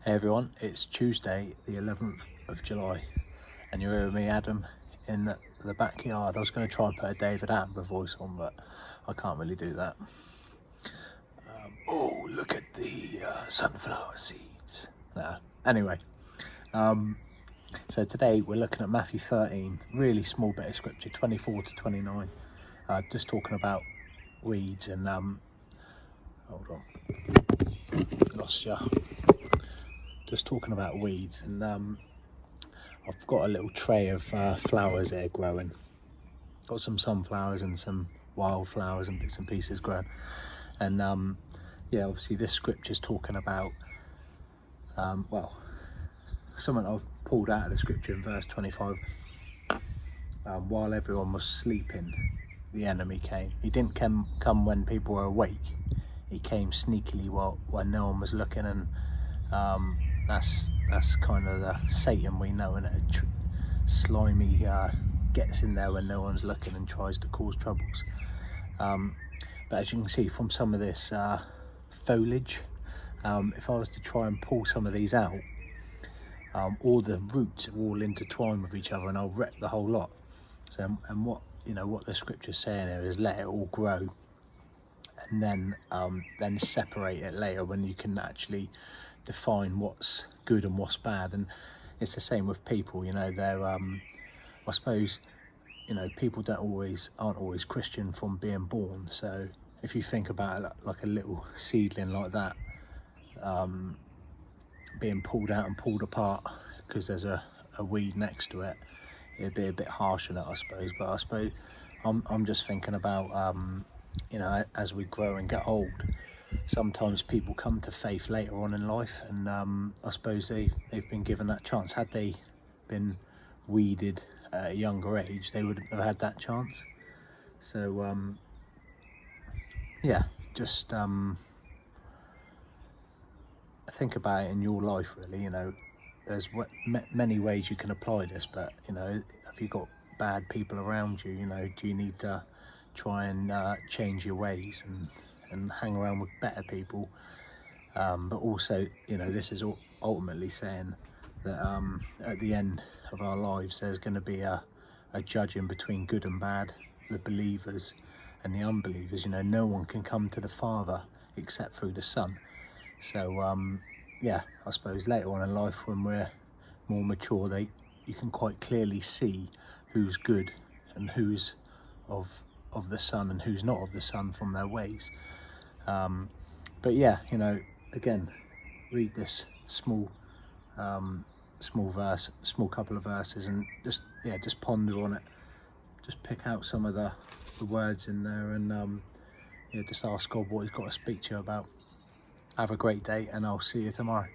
Hey everyone, it's Tuesday the 11th of July and you're here with me, Adam, in the backyard. I was going to try and put a David Attenborough voice on, but I can't really do that. Oh, look at the sunflower seeds. Nah. Anyway, so today we're looking at Matthew 13, really small bit of scripture, 24 to 29, just talking about weeds and, hold on, lost ya. Just talking about weeds, and I've got a little tray of flowers here growing. Got some sunflowers and some wildflowers and bits and pieces growing, and yeah, obviously this scripture's talking about well, something I've pulled out of the scripture in verse 25. While everyone was sleeping, the enemy came. He didn't come when people were awake. He came sneakily while no one was looking, and that's kind of the Satan we know, and slimy gets in there when no one's looking and tries to cause troubles. But as you can see from some of this foliage, if I was to try and pull some of these out, all the roots are all intertwined with each other, and I'll wreck the whole lot. So, and what the scripture's saying here is let it all grow, and then separate it later when you can actually define what's good and what's bad. And it's the same with people, they're I suppose, people aren't always Christian from being born. So if you think about it like a little seedling like that, being pulled out and pulled apart because there's a weed next to it, it'd be a bit harsh on it, I suppose. But I suppose I'm just thinking about as we grow and get old, sometimes people come to faith later on in life, and I suppose they've been given that chance. Had they been weeded at a younger age, they wouldn't have had that chance. So yeah, just think about it in your life, really. There's many ways you can apply this, but have you got bad people around you? Do you need to try and change your ways and hang around with better people? But also, this is ultimately saying that at the end of our lives there's going to be a judging between good and bad, the believers and the unbelievers. No one can come to the Father except through the Son. So yeah, I suppose later on in life, when we're more mature, you can quite clearly see who's good and who's of the Son and who's not of the Son from their ways. But yeah, again, read this small couple of verses, and just ponder on it. Just pick out some of the words in there, and just ask God what He's got to speak to you about. Have a great day, and I'll see you tomorrow.